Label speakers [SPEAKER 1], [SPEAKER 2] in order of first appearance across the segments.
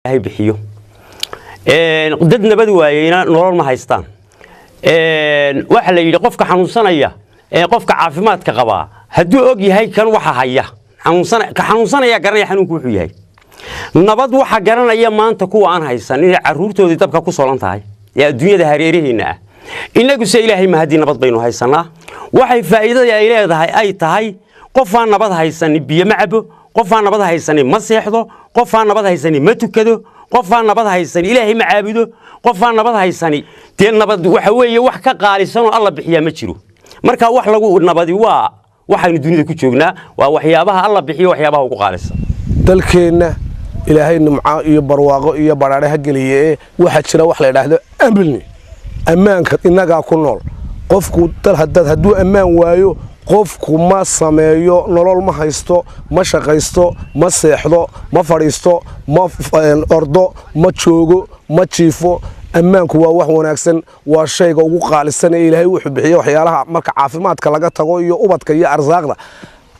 [SPEAKER 1] هاي بحيو dad nabad waayayna nolol ma haystaan waxa la yiri qofka xanuunsanaya qofka caafimaadka qaba haduu og yahay kan waxa haya xanuunsanaya garanaya xanuunku wuxuu yahay nabad waxa garanaya maanta kuwa aan haysan in caruurtoodii dabka ku soolan tahay ee adduunyada hareerihiina inagu se ilaahay ma hadii nabad baynu haysanaa waxay faa'iidada ay leedahay ay tahay qof aan nabad haysan biyo ma cabo qof aan nabad haysan ma seexdo qof aan nabad haysan ma tukado qof aan nabad haysan ilaahay ma caabudo qof aan nabad haysan teen nabad waxa weeye wax ka qaalisan oo alla bixiya ma jiro marka wax lagu nabadi waa waxaynu dunida ku joognaa waa waxyaabaha alla bixiyo waxyaabaha ugu qaalisan
[SPEAKER 2] dalkeena ilaahay nimco iyo barwaaqo iyo baraare ha galiye waxa jira wax la yiraahdo ammaanka inaga ku nool qofku dal haduu ammaan waayo qofku ma sameeyo nolol ma haysto ma shaqaysto ma seexdo ma fariisto ma ordo ma joogo ma jiifo ammaanku waa wax wanaagsan waa shayga ugu qaalisan ee ilaahay wuxuu bixiyo waxyaalaha marka caafimaadka laga tago iyo ubadka iyo arsaaqda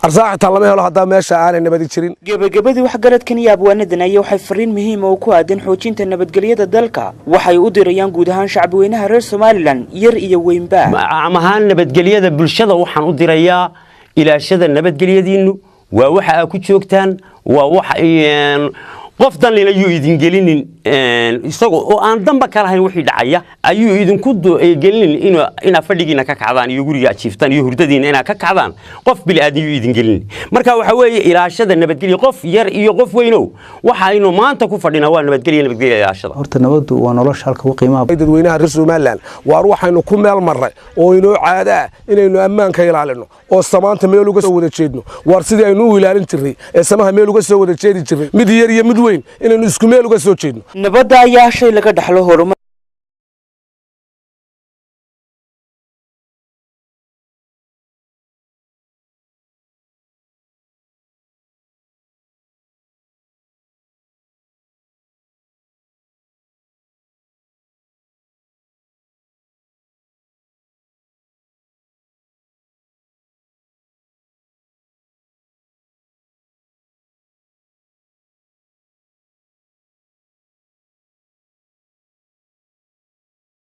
[SPEAKER 2] arsaaqta lama helo hadaa meesha aanay nabad jirin
[SPEAKER 3] gabagabadii wax garadkan iyo abwaanadan ay waxay fariin muhiim ah ku aadan xoojinta nabadgelyada dalka waxay u dirayaan guud ahaan shacabweynaha reer Soomaaliland yar iyo weynba
[SPEAKER 1] amahan nabadgelyada bulshada waxaan u dirayaa ilaashada nabadgelyadiinu waa waxa ku joogtaan waa waxa qof dan leeyahay idin gelinin isagoo oo aan damba kala hayn wixii dhacaya ayuu idinku gelinin ina fadhigiina ka kacdaan iyo guriga jiiftan iyo hurdadiina ina ka kacdaan qof bil aadiyo idin gelinin marka waxa weeye ilaashada nabadgelyo qof yar iyo qof weyno waxa aynu maanta ku fadhina waa nabadgelyo ilaashada
[SPEAKER 4] horta nabadu waa nolosha halka ugu qiimaha
[SPEAKER 2] dadweynaha reer Soomaaliland waar waxaynu ku meel maray oo inoo caada inaynu ammaanka ilaalino oo samaanta meel uga soo wada jeedno waar sidii aynu u ilaalin jiray ee samaha meel uga soo wada jeedi jiray mid yar iyo mid inaynu isku meel uga soo jeedno
[SPEAKER 3] nabadda ayaa shay laga dhaxlo horumar